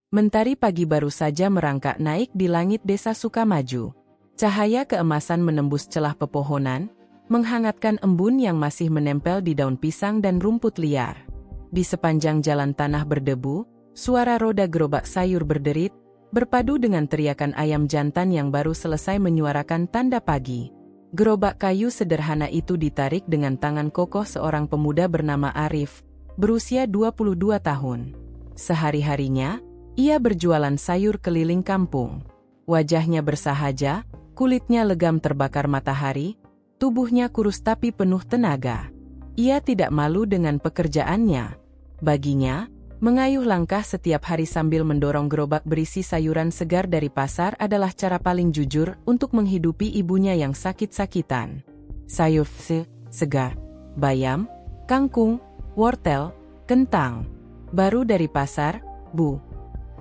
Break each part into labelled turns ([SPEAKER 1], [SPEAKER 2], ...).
[SPEAKER 1] Mentari pagi baru saja merangkak naik di langit desa Sukamaju. Cahaya keemasan menembus celah pepohonan, menghangatkan embun yang masih menempel di daun pisang dan rumput liar. Di sepanjang jalan tanah berdebu, suara roda gerobak sayur berderit, berpadu dengan teriakan ayam jantan yang baru selesai menyuarakan tanda pagi. Gerobak kayu sederhana itu ditarik dengan tangan kokoh seorang pemuda bernama Arif, berusia 22 tahun. Sehari-harinya, ia berjualan sayur keliling kampung. Wajahnya bersahaja, kulitnya legam terbakar matahari, tubuhnya kurus tapi penuh tenaga. Ia tidak malu dengan pekerjaannya. Baginya, mengayuh langkah setiap hari sambil mendorong gerobak berisi sayuran segar dari pasar adalah cara paling jujur untuk menghidupi ibunya yang sakit-sakitan. Sayur segar, bayam, kangkung, wortel, kentang. Baru dari pasar, Bu.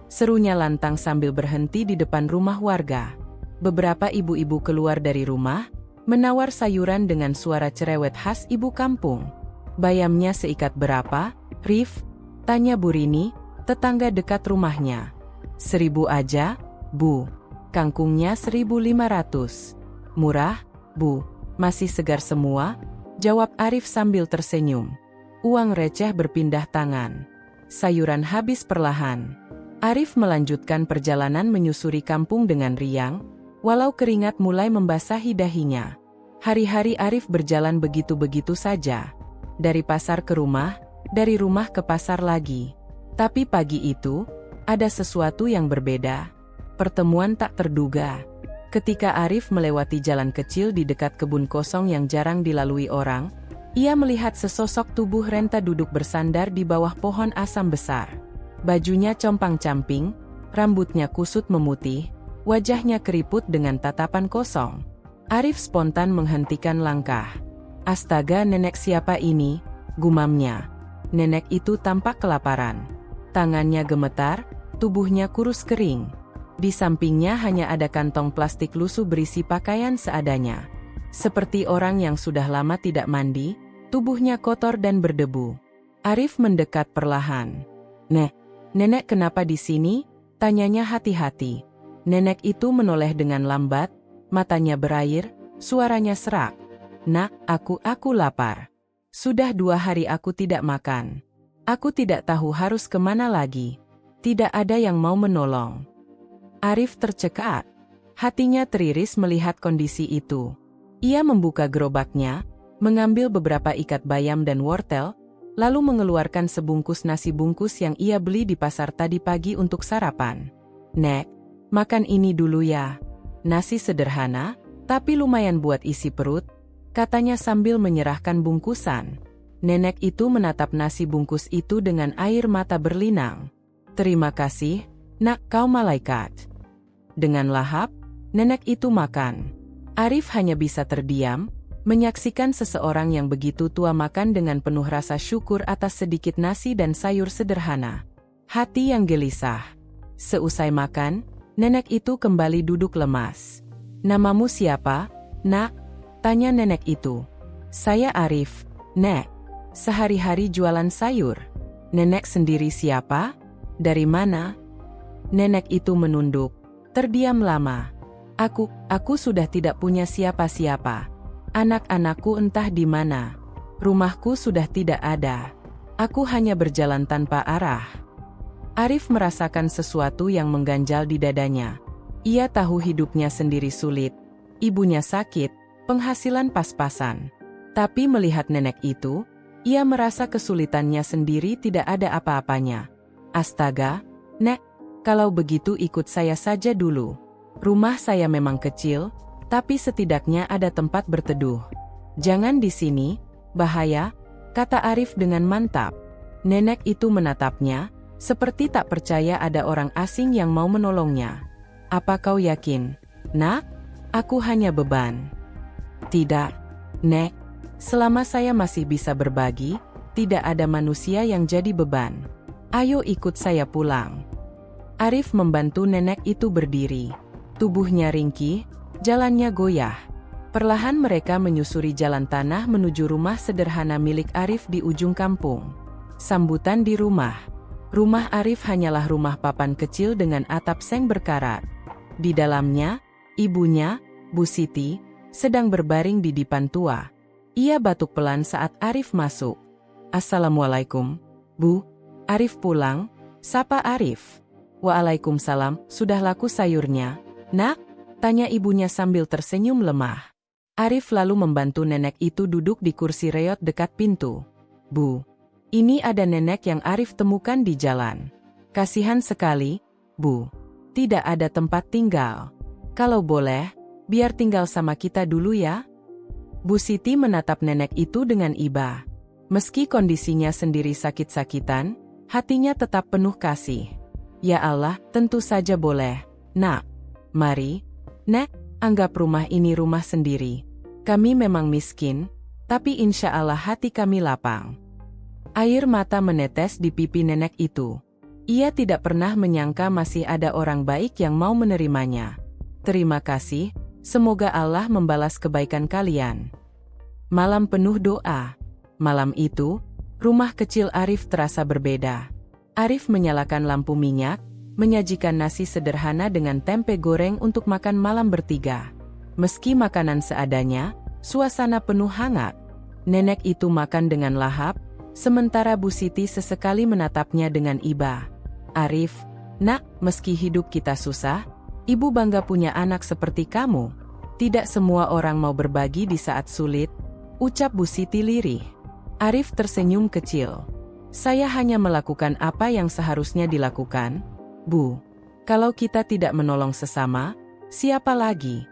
[SPEAKER 1] Serunya lantang sambil berhenti di depan rumah warga. Beberapa ibu-ibu keluar dari rumah, menawar sayuran dengan suara cerewet khas ibu kampung. Bayamnya seikat berapa, Rif? Tanya Bu Rini, tetangga dekat rumahnya. 1.000 aja, Bu. Kangkungnya 1.500. Murah, Bu. Masih segar semua? Jawab Arif sambil tersenyum. Uang receh berpindah tangan. Sayuran habis perlahan. Arif melanjutkan perjalanan menyusuri kampung dengan riang, walau keringat mulai membasahi dahinya. Hari-hari Arif berjalan begitu-begitu saja. Dari pasar ke rumah, dari rumah ke pasar lagi. Tapi pagi itu, ada sesuatu yang berbeda. Pertemuan tak terduga. Ketika Arif melewati jalan kecil di dekat kebun kosong yang jarang dilalui orang, ia melihat sesosok tubuh renta duduk bersandar di bawah pohon asam besar. Bajunya compang-camping, rambutnya kusut memutih, wajahnya keriput dengan tatapan kosong. Arif spontan menghentikan langkah. Astaga, nenek siapa ini? Gumamnya. Nenek itu tampak kelaparan. Tangannya gemetar, tubuhnya kurus kering. Di sampingnya hanya ada kantong plastik lusuh berisi pakaian seadanya. Seperti orang yang sudah lama tidak mandi, tubuhnya kotor dan berdebu. Arif mendekat perlahan. Nenek kenapa di sini? Tanyanya hati-hati. Nenek itu menoleh dengan lambat, matanya berair, suaranya serak. Nak, aku lapar. Sudah 2 hari aku tidak makan. Aku tidak tahu harus kemana lagi. Tidak ada yang mau menolong. Arif tercekat. Hatinya teriris melihat kondisi itu. Ia membuka gerobaknya, mengambil beberapa ikat bayam dan wortel, lalu mengeluarkan sebungkus nasi bungkus yang ia beli di pasar tadi pagi untuk sarapan. Nek, makan ini dulu ya. Nasi sederhana, tapi lumayan buat isi perut, katanya sambil menyerahkan bungkusan. Nenek itu menatap nasi bungkus itu dengan air mata berlinang. Terima kasih, nak, kau malaikat. Dengan lahap, nenek itu makan. Arif hanya bisa terdiam, menyaksikan seseorang yang begitu tua makan dengan penuh rasa syukur atas sedikit nasi dan sayur sederhana. Hati yang gelisah. Seusai makan, nenek itu kembali duduk lemas. Namamu siapa, nak? Tanya nenek itu. Saya Arif, Nek. Sehari-hari jualan sayur. Nenek sendiri siapa? Dari mana? Nenek itu menunduk, terdiam lama. Aku sudah tidak punya siapa-siapa. Anak-anakku entah di mana. Rumahku sudah tidak ada. Aku hanya berjalan tanpa arah. Arif merasakan sesuatu yang mengganjal di dadanya. Ia tahu hidupnya sendiri sulit. Ibunya sakit, penghasilan pas-pasan. Tapi melihat nenek itu, ia merasa kesulitannya sendiri tidak ada apa-apanya. Astaga, Nek, kalau begitu ikut saya saja dulu. Rumah saya memang kecil, tapi setidaknya ada tempat berteduh. Jangan di sini, bahaya, kata Arif dengan mantap. Nenek itu menatapnya, seperti tak percaya ada orang asing yang mau menolongnya. Apa kau yakin, Nak? Aku hanya beban. Tidak, Nek. Selama saya masih bisa berbagi, tidak ada manusia yang jadi beban. Ayo ikut saya pulang. Arif membantu nenek itu berdiri. Tubuhnya ringkih, jalannya goyah. Perlahan mereka menyusuri jalan tanah menuju rumah sederhana milik Arif di ujung kampung. Sambutan di rumah. Rumah Arif hanyalah rumah papan kecil dengan atap seng berkarat. Di dalamnya, ibunya, Bu Siti, sedang berbaring di dipan tua. Ia batuk pelan saat Arif masuk. "Assalamualaikum, Bu." "Arif pulang?" sapa Arif. "Waalaikumsalam, sudah laku sayurnya, Nak?" tanya ibunya sambil tersenyum lemah. Arif lalu membantu nenek itu duduk di kursi reot dekat pintu. "Bu, ini ada nenek yang Arif temukan di jalan. Kasihan sekali, Bu. Tidak ada tempat tinggal. Kalau boleh, biar tinggal sama kita dulu ya." Bu Siti menatap nenek itu dengan iba. Meski kondisinya sendiri sakit-sakitan, hatinya tetap penuh kasih. "Ya Allah, tentu saja boleh, Nak. Mari, Nek, anggap rumah ini rumah sendiri. Kami memang miskin, tapi insya Allah hati kami lapang." Air mata menetes di pipi nenek itu. Ia tidak pernah menyangka masih ada orang baik yang mau menerimanya. "Terima kasih, semoga Allah membalas kebaikan kalian." Malam penuh doa. Malam itu, rumah kecil Arif terasa berbeda. Arif menyalakan lampu minyak, menyajikan nasi sederhana dengan tempe goreng untuk makan malam bertiga. Meski makanan seadanya, suasana penuh hangat. Nenek itu makan dengan lahap, sementara Bu Siti sesekali menatapnya dengan iba. "Arif, Nak, meski hidup kita susah, Ibu bangga punya anak seperti kamu. Tidak semua orang mau berbagi di saat sulit," ucap Bu Siti lirih. Arif tersenyum kecil. "Saya hanya melakukan apa yang seharusnya dilakukan, Bu. Kalau kita tidak menolong sesama, siapa lagi?"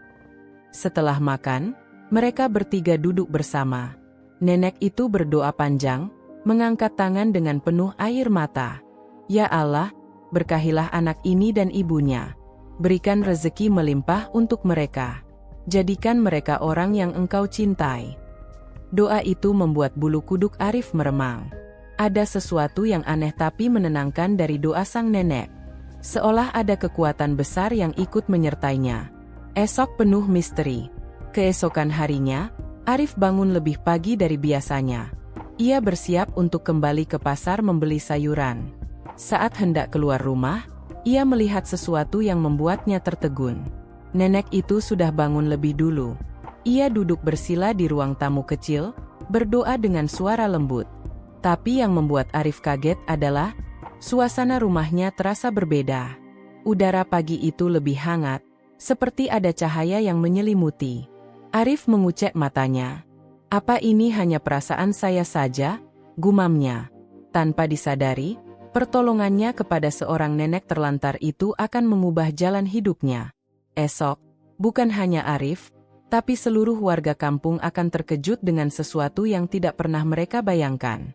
[SPEAKER 1] Setelah makan, mereka bertiga duduk bersama. Nenek itu berdoa panjang, mengangkat tangan dengan penuh air mata. "Ya Allah, berkahilah anak ini dan ibunya. Berikan rezeki melimpah untuk mereka. Jadikan mereka orang yang Engkau cintai." Doa itu membuat bulu kuduk Arif meremang. Ada sesuatu yang aneh tapi menenangkan dari doa sang nenek. Seolah ada kekuatan besar yang ikut menyertainya. Esok penuh misteri. Keesokan harinya, Arif bangun lebih pagi dari biasanya. Ia bersiap untuk kembali ke pasar membeli sayuran. Saat hendak keluar rumah, ia melihat sesuatu yang membuatnya tertegun. Nenek itu sudah bangun lebih dulu. Ia duduk bersila di ruang tamu kecil, berdoa dengan suara lembut. Tapi yang membuat Arif kaget adalah, suasana rumahnya terasa berbeda. Udara pagi itu lebih hangat, seperti ada cahaya yang menyelimuti. Arif mengucek matanya. "Apa ini hanya perasaan saya saja?" gumamnya. Tanpa disadari, pertolongannya kepada seorang nenek terlantar itu akan mengubah jalan hidupnya. Esok, bukan hanya Arif, tapi seluruh warga kampung akan terkejut dengan sesuatu yang tidak pernah mereka bayangkan.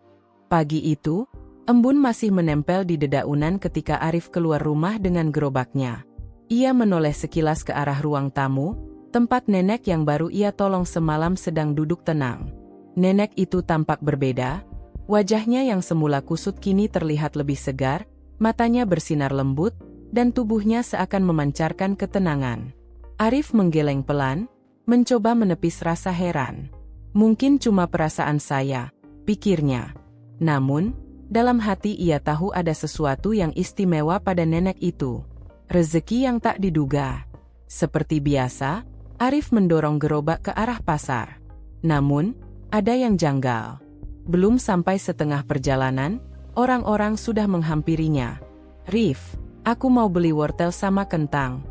[SPEAKER 1] Pagi itu, embun masih menempel di dedaunan ketika Arif keluar rumah dengan gerobaknya. Ia menoleh sekilas ke arah ruang tamu, tempat nenek yang baru ia tolong semalam sedang duduk tenang. Nenek itu tampak berbeda, wajahnya yang semula kusut kini terlihat lebih segar, matanya bersinar lembut, dan tubuhnya seakan memancarkan ketenangan. Arif menggeleng pelan, mencoba menepis rasa heran. "Mungkin cuma perasaan saya," pikirnya. Namun, dalam hati ia tahu ada sesuatu yang istimewa pada nenek itu. Rezeki yang tak diduga. Seperti biasa, Arif mendorong gerobak ke arah pasar. Namun, ada yang janggal. Belum sampai setengah perjalanan, orang-orang sudah menghampirinya. "Rif, aku mau beli wortel sama kentang,"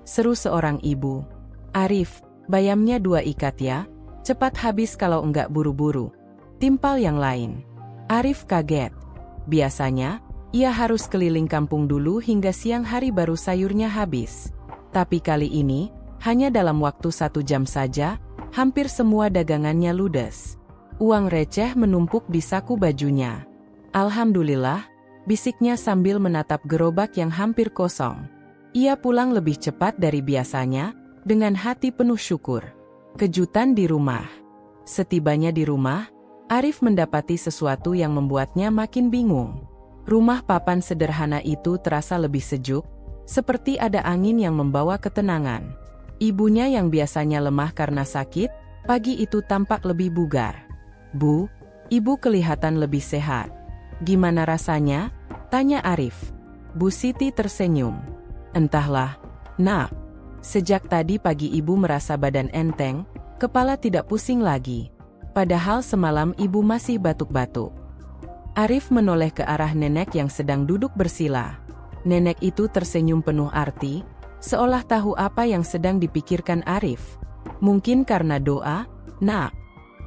[SPEAKER 1] seru seorang ibu. "Arif, bayamnya 2 ikat ya, cepat habis kalau enggak buru-buru," timpal yang lain. Arif kaget. Biasanya, ia harus keliling kampung dulu hingga siang hari baru sayurnya habis. Tapi kali ini, hanya dalam waktu 1 jam saja, hampir semua dagangannya ludes. Uang receh menumpuk di saku bajunya. "Alhamdulillah," bisiknya sambil menatap gerobak yang hampir kosong. Ia pulang lebih cepat dari biasanya, dengan hati penuh syukur. Kejutan di rumah. Setibanya di rumah, Arif mendapati sesuatu yang membuatnya makin bingung. Rumah papan sederhana itu terasa lebih sejuk, seperti ada angin yang membawa ketenangan. Ibunya yang biasanya lemah karena sakit, pagi itu tampak lebih bugar. "Bu, Ibu kelihatan lebih sehat. Gimana rasanya?" Tanya Arif. Bu Siti tersenyum. Entahlah, Nak. Sejak tadi pagi ibu merasa badan enteng, kepala tidak pusing lagi. Padahal semalam ibu masih batuk-batuk. Arif menoleh ke arah nenek yang sedang duduk bersila. Nenek itu tersenyum penuh arti, seolah tahu apa yang sedang dipikirkan Arif. Mungkin karena doa, Nak.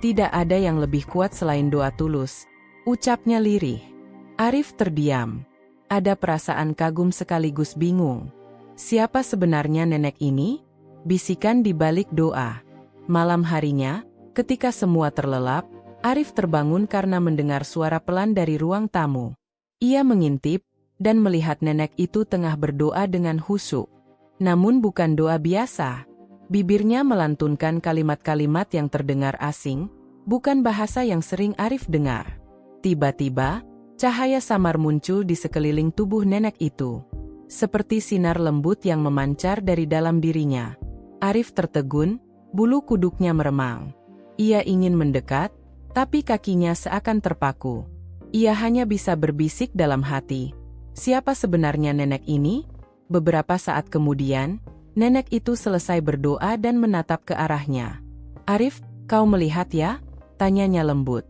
[SPEAKER 1] Tidak ada yang lebih kuat selain doa tulus, ucapnya lirih. Arif terdiam. Ada perasaan kagum sekaligus bingung. Siapa sebenarnya nenek ini? Bisikan di balik doa. Malam harinya, ketika semua terlelap, Arif terbangun karena mendengar suara pelan dari ruang tamu. Ia mengintip, dan melihat nenek itu tengah berdoa dengan khusyuk. Namun bukan doa biasa. Bibirnya melantunkan kalimat-kalimat yang terdengar asing, bukan bahasa yang sering Arif dengar. Tiba-tiba, cahaya samar muncul di sekeliling tubuh nenek itu. Seperti sinar lembut yang memancar dari dalam dirinya. Arif tertegun, bulu kuduknya meremang. Ia ingin mendekat, tapi kakinya seakan terpaku. Ia hanya bisa berbisik dalam hati. Siapa sebenarnya nenek ini? Beberapa saat kemudian, nenek itu selesai berdoa dan menatap ke arahnya. Arif, kau melihat ya? Tanyanya lembut.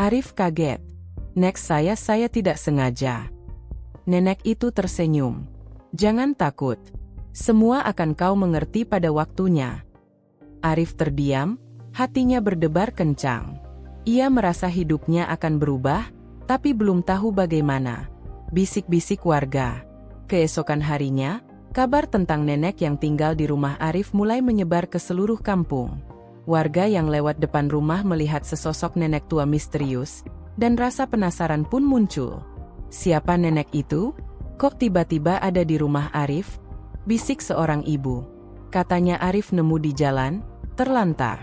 [SPEAKER 1] Arif kaget. Nek, saya tidak sengaja. Nenek itu tersenyum. Jangan takut. Semua akan kau mengerti pada waktunya. Arif terdiam, hatinya berdebar kencang. Ia merasa hidupnya akan berubah, tapi belum tahu bagaimana. Bisik-bisik warga. Keesokan harinya, kabar tentang nenek yang tinggal di rumah Arif mulai menyebar ke seluruh kampung. Warga yang lewat depan rumah melihat sesosok nenek tua misterius, dan rasa penasaran pun muncul. Siapa nenek itu? Kok tiba-tiba ada di rumah Arif? Bisik seorang ibu. Katanya Arif nemu di jalan, terlantar.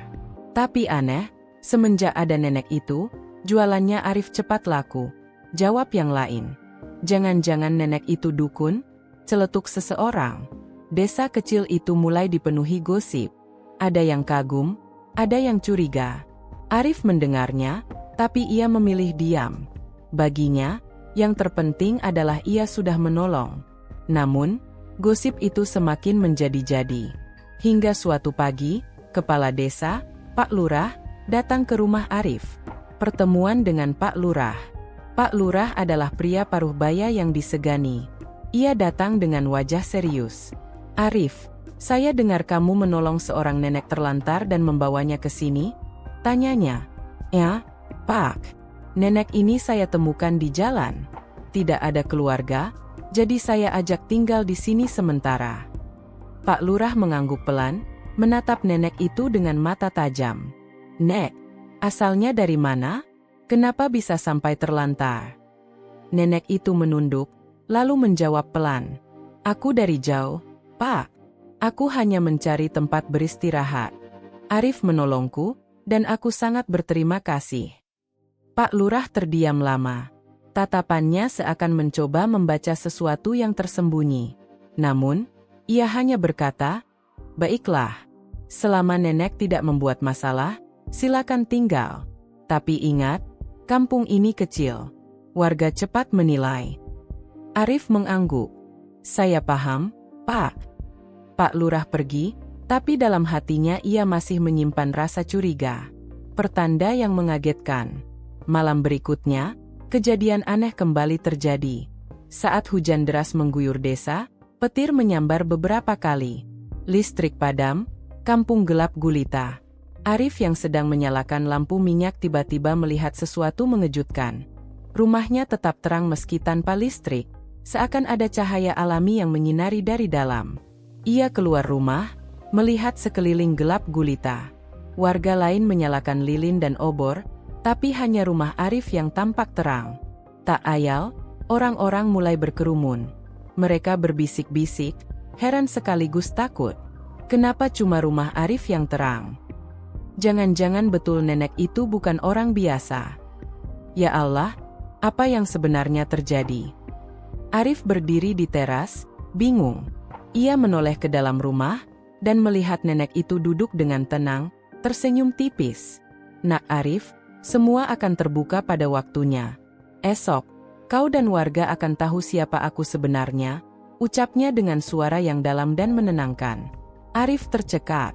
[SPEAKER 1] Tapi aneh, semenjak ada nenek itu, jualannya Arif cepat laku. Jawab yang lain. Jangan-jangan nenek itu dukun? Celetuk seseorang. Desa kecil itu mulai dipenuhi gosip. Ada yang kagum, ada yang curiga. Arif mendengarnya, tapi ia memilih diam. Baginya, yang terpenting adalah ia sudah menolong. Namun, gosip itu semakin menjadi-jadi. Hingga suatu pagi, kepala desa, Pak Lurah, datang ke rumah Arif. Pertemuan dengan Pak Lurah. Pak Lurah adalah pria paruh baya yang disegani. Ia datang dengan wajah serius. Arif, saya dengar kamu menolong seorang nenek terlantar dan membawanya ke sini? Tanyanya. Ya, Pak. Nenek ini saya temukan di jalan. Tidak ada keluarga, jadi saya ajak tinggal di sini sementara. Pak Lurah mengangguk pelan, menatap nenek itu dengan mata tajam. Nek, asalnya dari mana? Kenapa bisa sampai terlantar? Nenek itu menunduk, lalu menjawab pelan. Aku dari jauh, Pak. Aku hanya mencari tempat beristirahat. Arif menolongku, dan aku sangat berterima kasih. Pak Lurah terdiam lama. Tatapannya seakan mencoba membaca sesuatu yang tersembunyi. Namun, ia hanya berkata, baiklah. Selama nenek tidak membuat masalah, silakan tinggal. Tapi ingat, kampung ini kecil. Warga cepat menilai. Arif mengangguk. Saya paham, Pak. Pak Lurah pergi, tapi dalam hatinya ia masih menyimpan rasa curiga. Pertanda yang mengagetkan. Malam berikutnya, kejadian aneh kembali terjadi. Saat hujan deras mengguyur desa, petir menyambar beberapa kali. Listrik padam, kampung gelap gulita. Arif yang sedang menyalakan lampu minyak tiba-tiba melihat sesuatu mengejutkan. Rumahnya tetap terang meski tanpa listrik, seakan ada cahaya alami yang menyinari dari dalam. Ia keluar rumah, melihat sekeliling gelap gulita. Warga lain menyalakan lilin dan obor, tapi hanya rumah Arif yang tampak terang. Tak ayal, orang-orang mulai berkerumun. Mereka berbisik-bisik, heran sekaligus takut. Kenapa cuma rumah Arif yang terang? Jangan-jangan betul nenek itu bukan orang biasa. Ya Allah, apa yang sebenarnya terjadi? Arif berdiri di teras, bingung. Ia menoleh ke dalam rumah, dan melihat nenek itu duduk dengan tenang, tersenyum tipis. Nak Arif, semua akan terbuka pada waktunya. Esok, Kau dan warga akan tahu siapa aku sebenarnya, ucapnya dengan suara yang dalam dan menenangkan. Arif tercekat.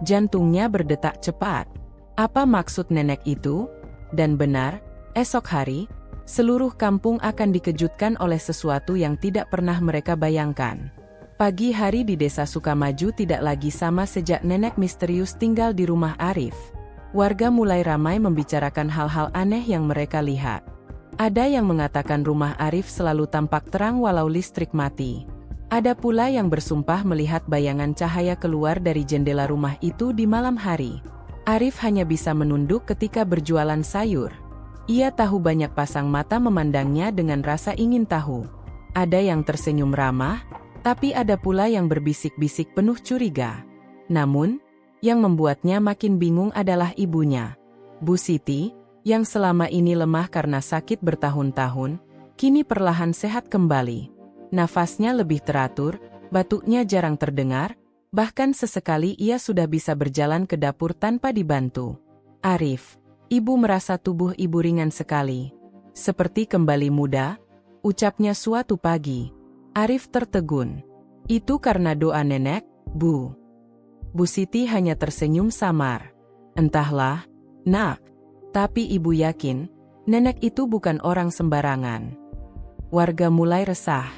[SPEAKER 1] Jantungnya berdetak cepat. Apa maksud nenek itu? Dan benar, esok hari, seluruh kampung akan dikejutkan oleh sesuatu yang tidak pernah mereka bayangkan. Pagi hari di desa Sukamaju tidak lagi sama sejak nenek misterius tinggal di rumah Arif. Warga mulai ramai membicarakan hal-hal aneh yang mereka lihat. Ada yang mengatakan rumah Arif selalu tampak terang walau listrik mati. Ada pula yang bersumpah melihat bayangan cahaya keluar dari jendela rumah itu di malam hari. Arif hanya bisa menunduk ketika berjualan sayur. Ia tahu banyak pasang mata memandangnya dengan rasa ingin tahu. Ada yang tersenyum ramah, tapi ada pula yang berbisik-bisik penuh curiga. Namun, yang membuatnya makin bingung adalah ibunya. Bu Siti, yang selama ini lemah karena sakit bertahun-tahun, kini perlahan sehat kembali. Nafasnya lebih teratur, batuknya jarang terdengar, bahkan sesekali ia sudah bisa berjalan ke dapur tanpa dibantu. Arif, ibu merasa tubuh ibu ringan sekali. Seperti kembali muda, ucapnya suatu pagi. Arif tertegun. Itu karena doa nenek, Bu. Bu Siti hanya tersenyum samar. Entahlah, nak. Tapi ibu yakin, nenek itu bukan orang sembarangan. Warga mulai resah.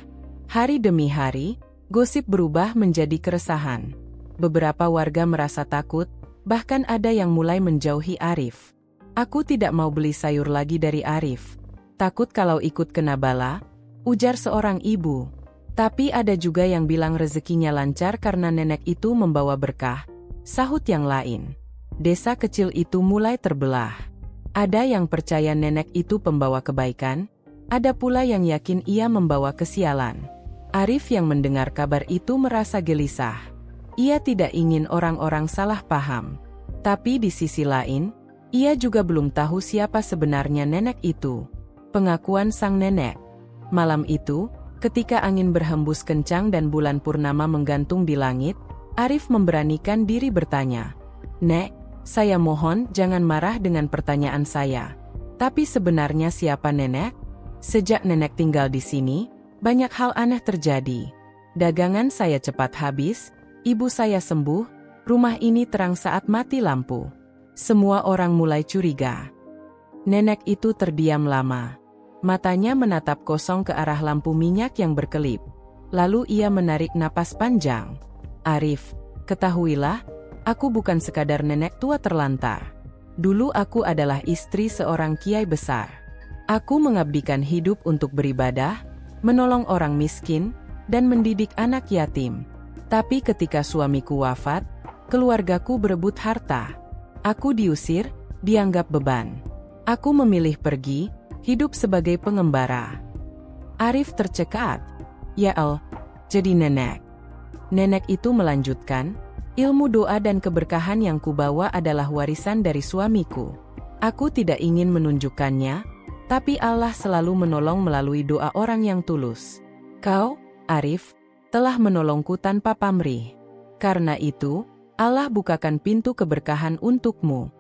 [SPEAKER 1] Hari demi hari, gosip berubah menjadi keresahan. Beberapa warga merasa takut, bahkan ada yang mulai menjauhi Arif. Aku tidak mau beli sayur lagi dari Arif. Takut kalau ikut kena bala, ujar seorang ibu. Tapi ada juga yang bilang rezekinya lancar karena nenek itu membawa berkah, sahut yang lain. Desa kecil itu mulai terbelah. Ada yang percaya nenek itu pembawa kebaikan, ada pula yang yakin ia membawa kesialan. Arif yang mendengar kabar itu merasa gelisah. Ia tidak ingin orang-orang salah paham. Tapi di sisi lain, ia juga belum tahu siapa sebenarnya nenek itu. Pengakuan sang nenek. Malam itu, ketika angin berhembus kencang dan bulan purnama menggantung di langit, Arif memberanikan diri bertanya, "Nek, saya mohon jangan marah dengan pertanyaan saya. Tapi sebenarnya siapa nenek? Sejak nenek tinggal di sini, banyak hal aneh terjadi. Dagangan saya cepat habis, ibu saya sembuh, rumah ini terang saat mati lampu." Semua orang mulai curiga. Nenek itu terdiam lama. Matanya menatap kosong ke arah lampu minyak yang berkelip. Lalu ia menarik napas panjang. "Arif, ketahuilah, aku bukan sekadar nenek tua terlantar. Dulu aku adalah istri seorang kiai besar. Aku mengabdikan hidup untuk beribadah, menolong orang miskin, dan mendidik anak yatim. Tapi ketika suamiku wafat, keluargaku berebut harta. Aku diusir, dianggap beban. Aku memilih pergi, hidup sebagai pengembara." Arif tercekat. "Ya Allah, jadi nenek." Nenek itu melanjutkan, "Ilmu doa dan keberkahan yang kubawa adalah warisan dari suamiku. Aku tidak ingin menunjukkannya, tapi Allah selalu menolong melalui doa orang yang tulus. Kau, Arif, telah menolongku tanpa pamrih. Karena itu, Allah bukakan pintu keberkahan untukmu."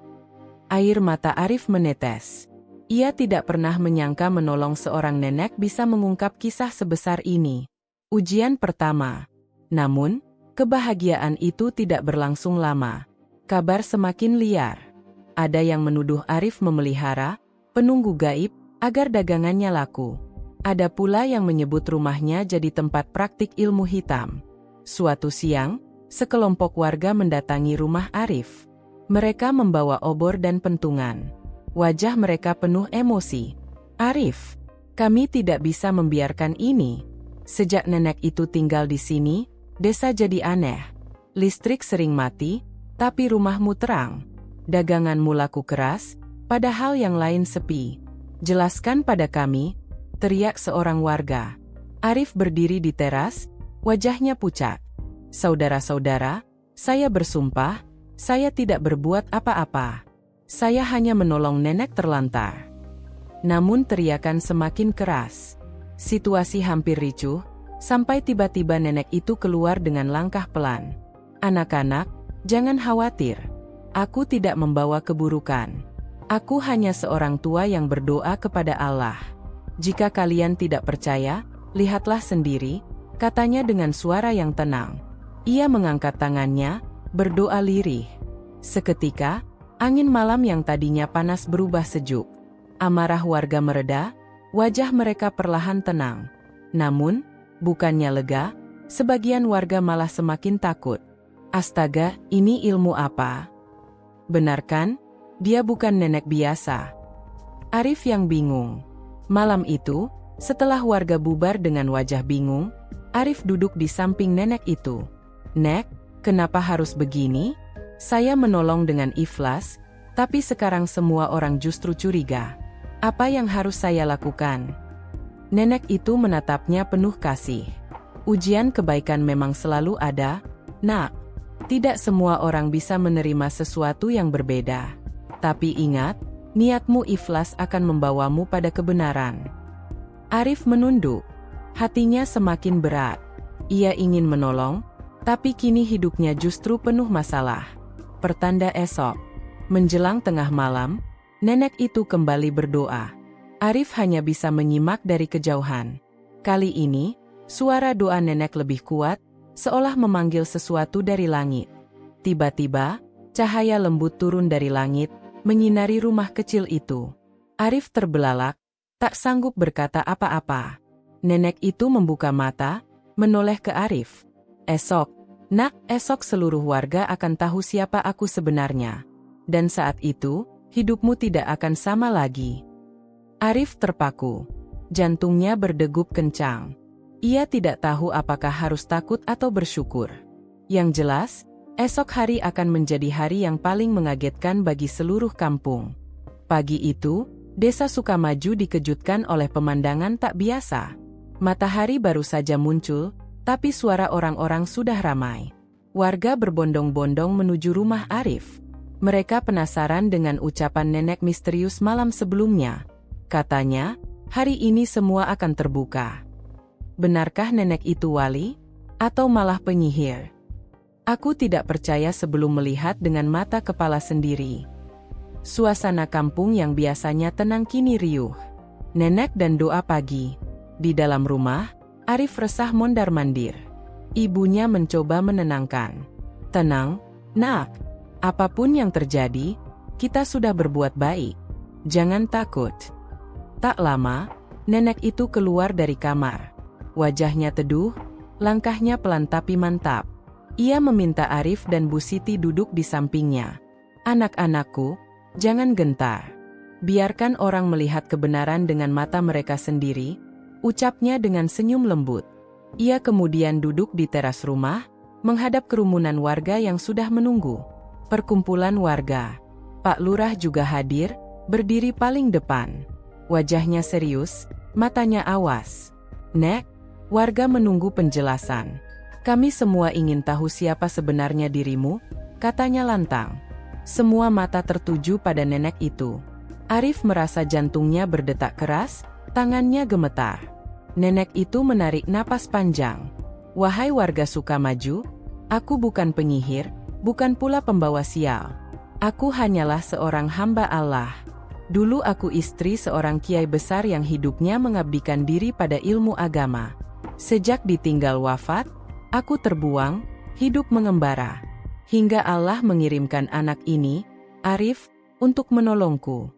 [SPEAKER 1] Air mata Arif menetes. Ia tidak pernah menyangka menolong seorang nenek bisa mengungkap kisah sebesar ini. Ujian pertama. Namun, kebahagiaan itu tidak berlangsung lama. Kabar semakin liar. Ada yang menuduh Arif memelihara penunggu gaib agar dagangannya laku. Ada pula yang menyebut rumahnya jadi tempat praktik ilmu hitam. Suatu siang, sekelompok warga mendatangi rumah Arif. Mereka membawa obor dan pentungan. Wajah mereka penuh emosi. "Arif, kami tidak bisa membiarkan ini. Sejak nenek itu tinggal di sini, desa jadi aneh. Listrik sering mati, tapi rumahmu terang. Daganganmu laku keras, padahal yang lain sepi. Jelaskan pada kami," teriak seorang warga. Arif berdiri di teras, wajahnya pucat. "Saudara-saudara, saya bersumpah, saya tidak berbuat apa-apa. Saya hanya menolong nenek terlantar." Namun teriakan semakin keras. Situasi hampir ricuh, sampai tiba-tiba nenek itu keluar dengan langkah pelan. "Anak-anak, jangan khawatir. Aku tidak membawa keburukan. Aku hanya seorang tua yang berdoa kepada Allah. Jika kalian tidak percaya, lihatlah sendiri, katanya dengan suara yang tenang. Ia mengangkat tangannya, berdoa lirih. Seketika, angin malam yang tadinya panas berubah sejuk. Amarah warga mereda, wajah mereka perlahan tenang. Namun, bukannya lega, sebagian warga malah semakin takut. Astaga, ini ilmu apa? Benar kan? Dia bukan nenek biasa. Arif yang bingung. Malam itu, setelah warga bubar dengan wajah bingung, Arif duduk di samping nenek itu. "Nek, kenapa harus begini? Saya menolong dengan ikhlas, tapi sekarang semua orang justru curiga. Apa yang harus saya lakukan?" Nenek itu menatapnya penuh kasih. "Ujian kebaikan memang selalu ada, Nak. Tidak semua orang bisa menerima sesuatu yang berbeda. Tapi ingat, niatmu ikhlas akan membawamu pada kebenaran." Arif menunduk. Hatinya semakin berat. Ia ingin menolong, tapi kini hidupnya justru penuh masalah. Pertanda esok. Menjelang tengah malam, nenek itu kembali berdoa. Arif hanya bisa menyimak dari kejauhan. Kali ini, suara doa nenek lebih kuat, seolah memanggil sesuatu dari langit. Tiba-tiba, cahaya lembut turun dari langit, menyinari rumah kecil itu. Arif terbelalak, tak sanggup berkata apa-apa. Nenek itu membuka mata, menoleh ke Arif. "Esok, Nak, esok seluruh warga akan tahu siapa aku sebenarnya. Dan saat itu, hidupmu tidak akan sama lagi." Arif terpaku. Jantungnya berdegup kencang. Ia tidak tahu apakah harus takut atau bersyukur. Yang jelas, esok hari akan menjadi hari yang paling mengagetkan bagi seluruh kampung. Pagi itu, Desa Sukamaju dikejutkan oleh pemandangan tak biasa. Matahari baru saja muncul, tapi suara orang-orang sudah ramai. Warga berbondong-bondong menuju rumah Arif. Mereka penasaran dengan ucapan nenek misterius malam sebelumnya. Katanya, hari ini semua akan terbuka. Benarkah nenek itu wali? Atau malah penyihir? Aku tidak percaya sebelum melihat dengan mata kepala sendiri. Suasana kampung yang biasanya tenang kini riuh. Nenek dan doa pagi. Di dalam rumah, Arif resah mondar-mandir. Ibunya mencoba menenangkan. "Tenang, Nak. Apapun yang terjadi, kita sudah berbuat baik. Jangan takut." Tak lama, nenek itu keluar dari kamar. Wajahnya teduh, langkahnya pelan tapi mantap. Ia meminta Arif dan Bu Siti duduk di sampingnya. "Anak-anakku, jangan gentar. Biarkan orang melihat kebenaran dengan mata mereka sendiri," ucapnya dengan senyum lembut. Ia kemudian duduk di teras rumah, menghadap kerumunan warga yang sudah menunggu. Perkumpulan warga. Pak Lurah juga hadir, berdiri paling depan. Wajahnya serius, matanya awas. "Nek, warga menunggu penjelasan. Kami semua ingin tahu siapa sebenarnya dirimu," katanya lantang. Semua mata tertuju pada nenek itu. Arif merasa jantungnya berdetak keras, tangannya gemetar. Nenek itu menarik napas panjang. "Wahai warga Sukamaju, aku bukan penyihir, bukan pula pembawa sial. Aku hanyalah seorang hamba Allah. Dulu aku istri seorang kiai besar yang hidupnya mengabdikan diri pada ilmu agama. Sejak ditinggal wafat, aku terbuang, hidup mengembara. Hingga Allah mengirimkan anak ini, Arif, untuk menolongku."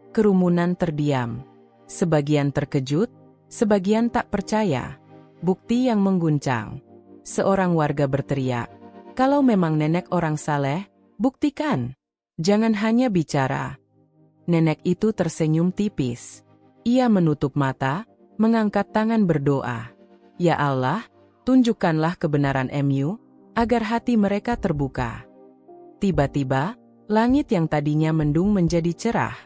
[SPEAKER 1] Kerumunan terdiam. Sebagian terkejut, sebagian tak percaya. Bukti yang mengguncang. Seorang warga berteriak, "Kalau memang nenek orang saleh, buktikan. Jangan hanya bicara." Nenek itu tersenyum tipis. Ia menutup mata, mengangkat tangan berdoa. "Ya Allah, tunjukkanlah kebenaran MU, agar hati mereka terbuka." Tiba-tiba, langit yang tadinya mendung menjadi cerah.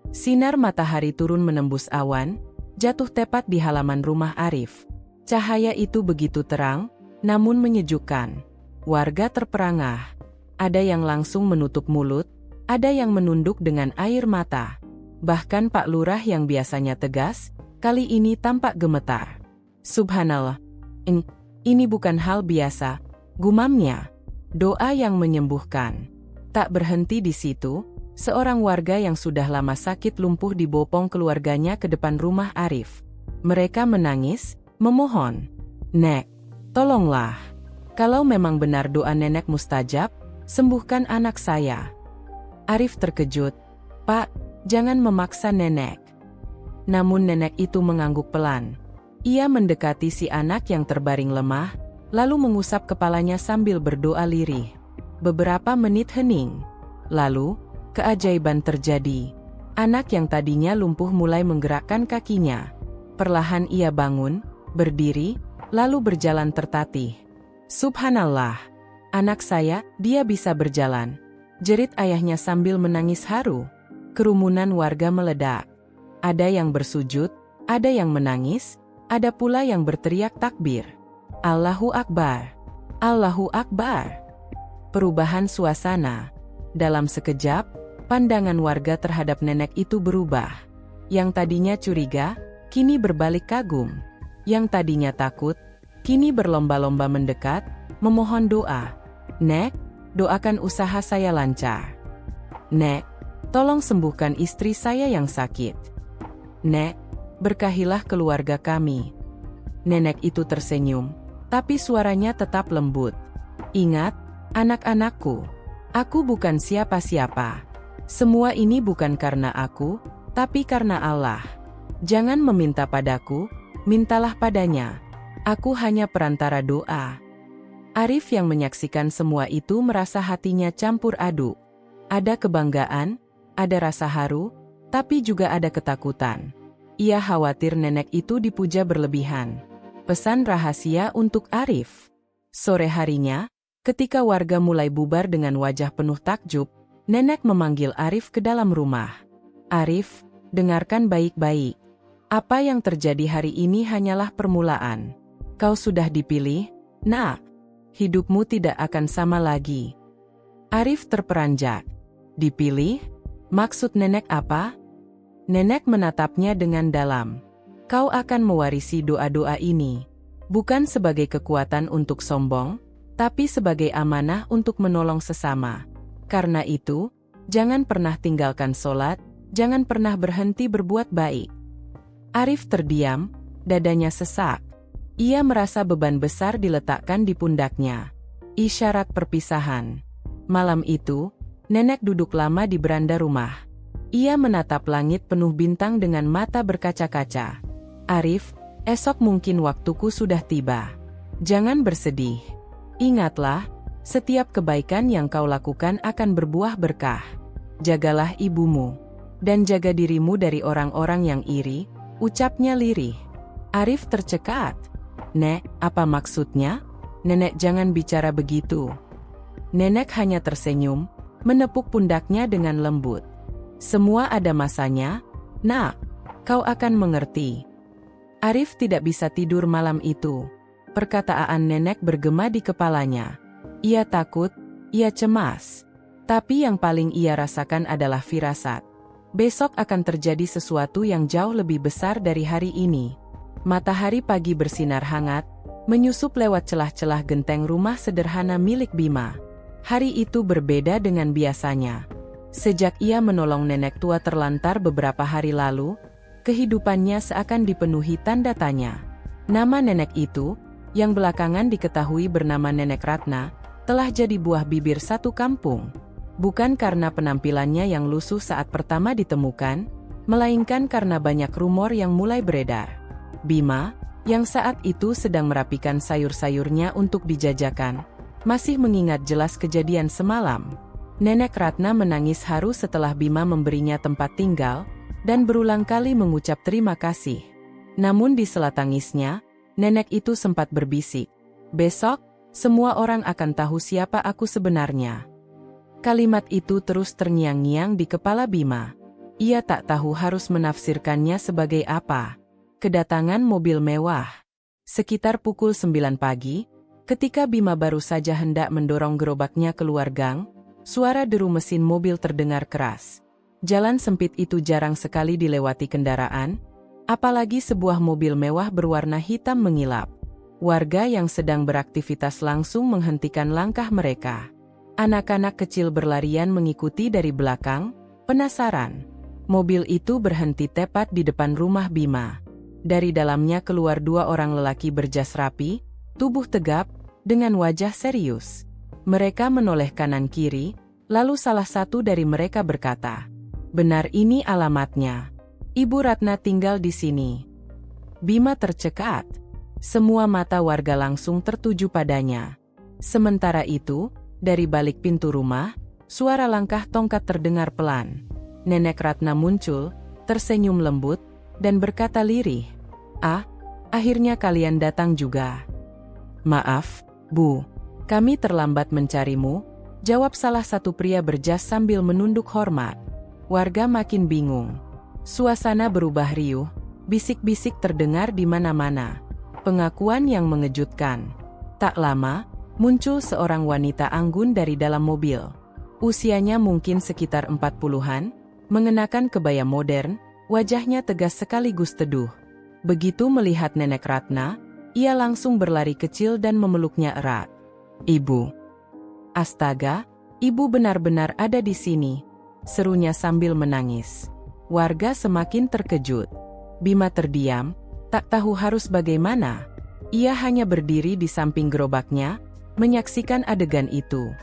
[SPEAKER 1] Sinar matahari turun menembus awan, jatuh tepat di halaman rumah Arif. Cahaya itu begitu terang, namun menyejukkan. Warga terperangah. Ada yang langsung menutup mulut, ada yang menunduk dengan air mata. Bahkan Pak Lurah yang biasanya tegas, kali ini tampak gemetar. "Subhanallah, ini bukan hal biasa," gumamnya. "Doa yang menyembuhkan." Tak berhenti di situ, Seorang warga yang sudah lama sakit lumpuh dibopong keluarganya ke depan rumah Arif. Mereka menangis, memohon, "Nek, tolonglah. Kalau memang benar doa nenek mustajab, sembuhkan anak saya." Arif terkejut, "Pak, jangan memaksa nenek." Namun nenek itu mengangguk pelan. Ia mendekati si anak yang terbaring lemah, lalu mengusap kepalanya sambil berdoa lirih. Beberapa menit hening. Lalu, keajaiban terjadi. Anak yang tadinya lumpuh mulai menggerakkan kakinya. Perlahan ia bangun, berdiri, lalu berjalan tertatih. "Subhanallah, anak saya, dia bisa berjalan," jerit ayahnya sambil menangis haru. Kerumunan warga meledak. Ada yang bersujud, ada yang menangis, ada pula yang berteriak takbir. Allahu Akbar! Allahu Akbar! Perubahan suasana. Dalam sekejap, pandangan warga terhadap nenek itu berubah. Yang tadinya curiga, kini berbalik kagum. Yang tadinya takut, kini berlomba-lomba mendekat, memohon doa. "Nek, doakan usaha saya lancar. Nek, tolong sembuhkan istri saya yang sakit. Nek, berkahilah keluarga kami." Nenek itu tersenyum, tapi suaranya tetap lembut. "Ingat, anak-anakku, aku bukan siapa-siapa. Semua ini bukan karena aku, tapi karena Allah. Jangan meminta padaku, mintalah padanya. Aku hanya perantara doa." Arif yang menyaksikan semua itu merasa hatinya campur aduk. Ada kebanggaan, ada rasa haru, tapi juga ada ketakutan. Ia khawatir nenek itu dipuja berlebihan. Pesan rahasia untuk Arif. Sore harinya, ketika warga mulai bubar dengan wajah penuh takjub, nenek memanggil Arif ke dalam rumah. "Arif, dengarkan baik-baik. Apa yang terjadi hari ini hanyalah permulaan. Kau sudah dipilih, Nak. Hidupmu tidak akan sama lagi." Arif terperanjat. "Dipilih? Maksud nenek apa?" Nenek menatapnya dengan dalam. "Kau akan mewarisi doa-doa ini. Bukan sebagai kekuatan untuk sombong, tapi sebagai amanah untuk menolong sesama. Karena itu, jangan pernah tinggalkan sholat, jangan pernah berhenti berbuat baik." Arif terdiam, dadanya sesak. Ia merasa beban besar diletakkan di pundaknya. Isyarat perpisahan. Malam itu, nenek duduk lama di beranda rumah. Ia menatap langit penuh bintang dengan mata berkaca-kaca. "Arif, esok mungkin waktuku sudah tiba. Jangan bersedih. Ingatlah, setiap kebaikan yang kau lakukan akan berbuah berkah. Jagalah ibumu. Dan jaga dirimu dari orang-orang yang iri," ucapnya lirih. Arif tercekat. "Nek, apa maksudnya? Nenek jangan bicara begitu." Nenek hanya tersenyum, menepuk pundaknya dengan lembut. "Semua ada masanya, Nak. Kau akan mengerti." Arif tidak bisa tidur malam itu. Perkataan nenek bergema di kepalanya. Ia takut, ia cemas. Tapi yang paling ia rasakan adalah firasat. Besok akan terjadi sesuatu yang jauh lebih besar dari hari ini. Matahari pagi bersinar hangat, menyusup lewat celah-celah genteng rumah sederhana milik Bima. Hari itu berbeda dengan biasanya. Sejak ia menolong nenek tua terlantar beberapa hari lalu, kehidupannya seakan dipenuhi tanda tanya. Nama nenek itu, yang belakangan diketahui bernama Nenek Ratna, telah jadi buah bibir satu kampung. Bukan karena penampilannya yang lusuh saat pertama ditemukan, melainkan karena banyak rumor yang mulai beredar. Bima, yang saat itu sedang merapikan sayur-sayurnya untuk dijajakan, masih mengingat jelas kejadian semalam. Nenek Ratna menangis haru setelah Bima memberinya tempat tinggal, dan berulang kali mengucap terima kasih. Namun di sela tangisnya, nenek itu sempat berbisik, "Besok, semua orang akan tahu siapa aku sebenarnya." Kalimat itu terus terngiang-ngiang di kepala Bima. Ia tak tahu harus menafsirkannya sebagai apa. Kedatangan mobil mewah. Sekitar pukul 9 pagi, ketika Bima baru saja hendak mendorong gerobaknya keluar gang, suara deru mesin mobil terdengar keras. Jalan sempit itu jarang sekali dilewati kendaraan, apalagi sebuah mobil mewah berwarna hitam mengilap. Warga yang sedang beraktivitas langsung menghentikan langkah mereka. Anak-anak kecil berlarian mengikuti dari belakang, Penasaran? Mobil itu berhenti tepat di depan rumah Bima. Dari dalamnya keluar dua orang lelaki berjas rapi, tubuh tegap, dengan wajah serius. Mereka menoleh kanan-kiri, lalu salah satu dari mereka berkata, "Benar, ini alamatnya. Ibu Ratna tinggal di sini." Bima tercekat. Semua mata warga langsung tertuju padanya. Sementara itu, dari balik pintu rumah, suara langkah tongkat terdengar pelan. Nenek Ratna muncul, tersenyum lembut, dan berkata lirih, "Ah, akhirnya kalian datang juga." "Maaf, Bu. Kami terlambat mencarimu," jawab salah satu pria berjas sambil menunduk hormat. Warga makin bingung. Suasana berubah riuh, bisik-bisik terdengar di mana-mana. Pengakuan yang mengejutkan. Tak lama, muncul seorang wanita anggun dari dalam mobil. Usianya mungkin sekitar 40-an, mengenakan kebaya modern, wajahnya tegas sekaligus teduh. Begitu melihat Nenek Ratna, ia langsung berlari kecil dan memeluknya erat. "Ibu." "Astaga, Ibu benar-benar ada di sini," serunya sambil menangis. Warga semakin terkejut. Bima terdiam, tak tahu harus bagaimana. Ia hanya berdiri di samping gerobaknya, menyaksikan adegan itu.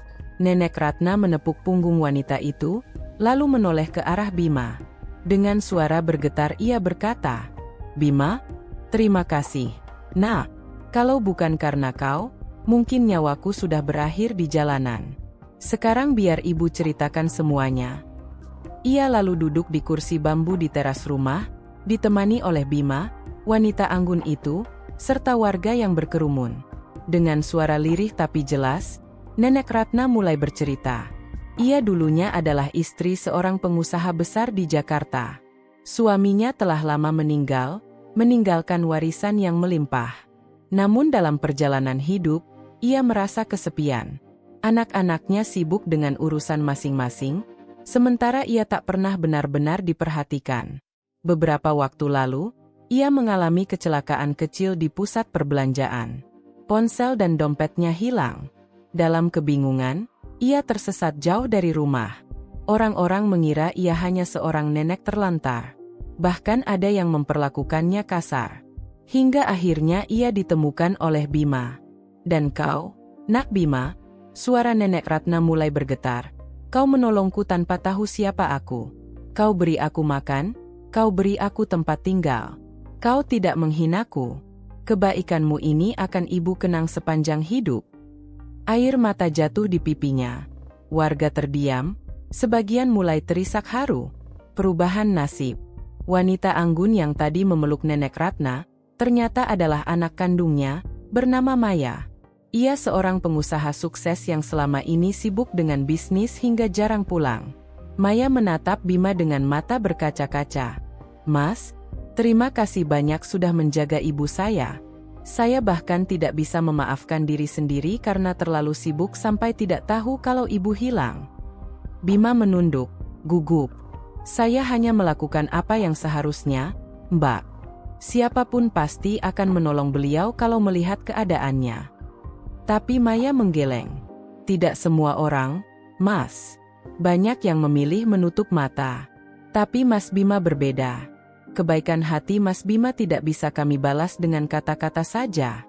[SPEAKER 1] Nenek Ratna menepuk punggung wanita itu, lalu menoleh ke arah Bima. Dengan suara bergetar ia berkata, "Bima, terima kasih. Nak, kalau bukan karena kau, mungkin nyawaku sudah berakhir di jalanan. Sekarang biar ibu ceritakan semuanya." Ia lalu duduk di kursi bambu di teras rumah, ditemani oleh Bima, wanita anggun itu, serta warga yang berkerumun. Dengan suara lirih tapi jelas, Nenek Ratna mulai bercerita. Ia dulunya adalah istri seorang pengusaha besar di Jakarta. Suaminya telah lama meninggal, meninggalkan warisan yang melimpah. Namun dalam perjalanan hidup, ia merasa kesepian. Anak-anaknya sibuk dengan urusan masing-masing, sementara ia tak pernah benar-benar diperhatikan. Beberapa waktu lalu, ia mengalami kecelakaan kecil di pusat perbelanjaan. Ponsel dan dompetnya hilang. Dalam kebingungan, ia tersesat jauh dari rumah. Orang-orang mengira ia hanya seorang nenek terlantar. Bahkan ada yang memperlakukannya kasar. Hingga akhirnya ia ditemukan oleh Bima. "Dan kau, Nak Bima," suara Nenek Ratna mulai bergetar. "Kau menolongku tanpa tahu siapa aku. Kau beri aku makan, kau beri aku tempat tinggal. Kau tidak menghinaku. Kebaikanmu ini akan ibu kenang sepanjang hidup." Air mata jatuh di pipinya. Warga terdiam, sebagian mulai terisak haru. Perubahan nasib. Wanita anggun yang tadi memeluk Nenek Ratna, ternyata adalah anak kandungnya, bernama Maya. Ia seorang pengusaha sukses yang selama ini sibuk dengan bisnis hingga jarang pulang. Maya menatap Bima dengan mata berkaca-kaca. "Mas, terima kasih banyak sudah menjaga ibu saya. Saya bahkan tidak bisa memaafkan diri sendiri karena terlalu sibuk sampai tidak tahu kalau ibu hilang." Bima menunduk, gugup. "Saya hanya melakukan apa yang seharusnya, Mbak. Siapapun pasti akan menolong beliau kalau melihat keadaannya." Tapi Maya menggeleng. "Tidak semua orang, Mas. Banyak yang memilih menutup mata. Tapi Mas Bima berbeda. Kebaikan hati Mas Bima tidak bisa kami balas dengan kata-kata saja."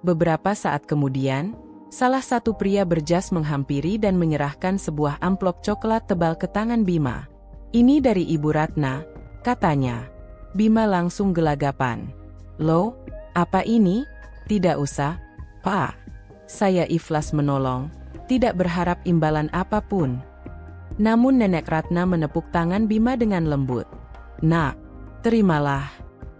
[SPEAKER 1] Beberapa saat kemudian, salah satu pria berjas menghampiri dan menyerahkan sebuah amplop coklat tebal ke tangan Bima. "Ini dari Ibu Ratna," katanya. Bima langsung gelagapan. "Loh, apa ini?" "Tidak usah, Pak. Saya ikhlas menolong, tidak berharap imbalan apapun." Namun Nenek Ratna menepuk tangan Bima dengan lembut. "Nak, terimalah.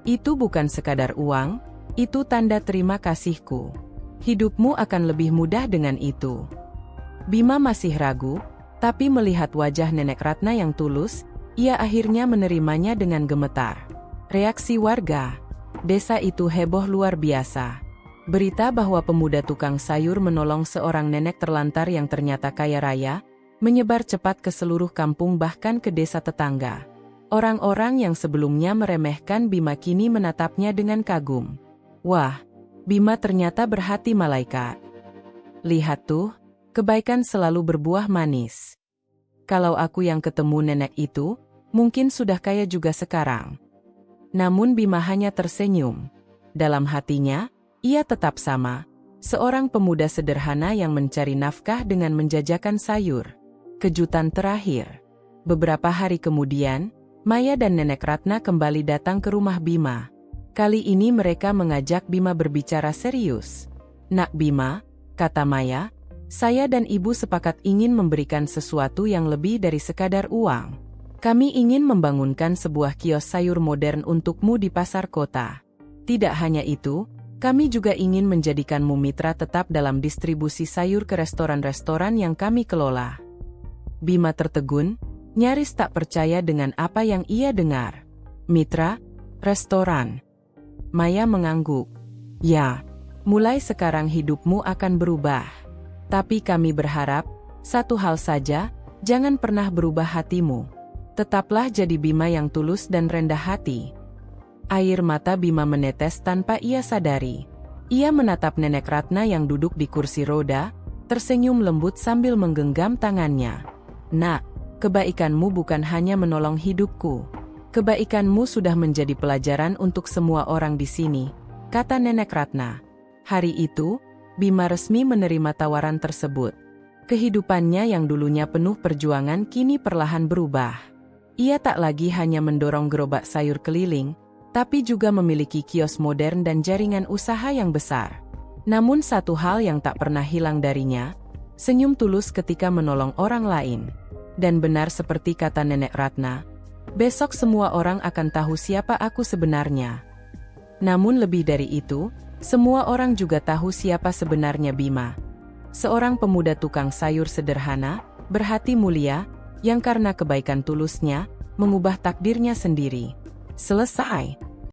[SPEAKER 1] Itu bukan sekadar uang, itu tanda terima kasihku. Hidupmu akan lebih mudah dengan itu." Bima masih ragu, tapi melihat wajah Nenek Ratna yang tulus, ia akhirnya menerimanya dengan gemetar. Reaksi warga. Desa itu heboh luar biasa. Berita bahwa pemuda tukang sayur menolong seorang nenek terlantar yang ternyata kaya raya, menyebar cepat ke seluruh kampung bahkan ke desa tetangga. Orang-orang yang sebelumnya meremehkan Bima kini menatapnya dengan kagum. "Wah, Bima ternyata berhati malaikat. Lihat tuh, kebaikan selalu berbuah manis." Kalau aku yang ketemu nenek itu, mungkin sudah kaya juga sekarang. Namun Bima hanya tersenyum. Dalam hatinya, ia tetap sama. Seorang pemuda sederhana yang mencari nafkah dengan menjajakan sayur. Kejutan terakhir. Beberapa hari kemudian, Maya dan Nenek Ratna kembali datang ke rumah Bima. Kali ini mereka mengajak Bima berbicara serius. "Nak Bima," kata Maya, "saya dan ibu sepakat ingin memberikan sesuatu yang lebih dari sekadar uang. Kami ingin membangunkan sebuah kios sayur modern untukmu di pasar kota. Tidak hanya itu, kami juga ingin menjadikanmu mitra tetap dalam distribusi sayur ke restoran-restoran yang kami kelola." Bima tertegun, nyaris tak percaya dengan apa yang ia dengar. "Mitra? Restoran?" Maya mengangguk. "Ya, mulai sekarang hidupmu akan berubah. Tapi kami berharap, satu hal saja, jangan pernah berubah hatimu. Tetaplah jadi Bima yang tulus dan rendah hati." Air mata Bima menetes tanpa ia sadari. Ia menatap Nenek Ratna yang duduk di kursi roda, tersenyum lembut sambil menggenggam tangannya. "Nak, kebaikanmu bukan hanya menolong hidupku. Kebaikanmu sudah menjadi pelajaran untuk semua orang di sini," kata Nenek Ratna. Hari itu, Bima resmi menerima tawaran tersebut. Kehidupannya yang dulunya penuh perjuangan kini perlahan berubah. Ia tak lagi hanya mendorong gerobak sayur keliling, tapi juga memiliki kios modern dan jaringan usaha yang besar. Namun satu hal yang tak pernah hilang darinya, senyum tulus ketika menolong orang lain. Dan benar seperti kata Nenek Ratna, besok semua orang akan tahu siapa aku sebenarnya. Namun lebih dari itu, semua orang juga tahu siapa sebenarnya Bima. Seorang pemuda tukang sayur sederhana, berhati mulia, yang karena kebaikan tulusnya, mengubah takdirnya sendiri. Selesai.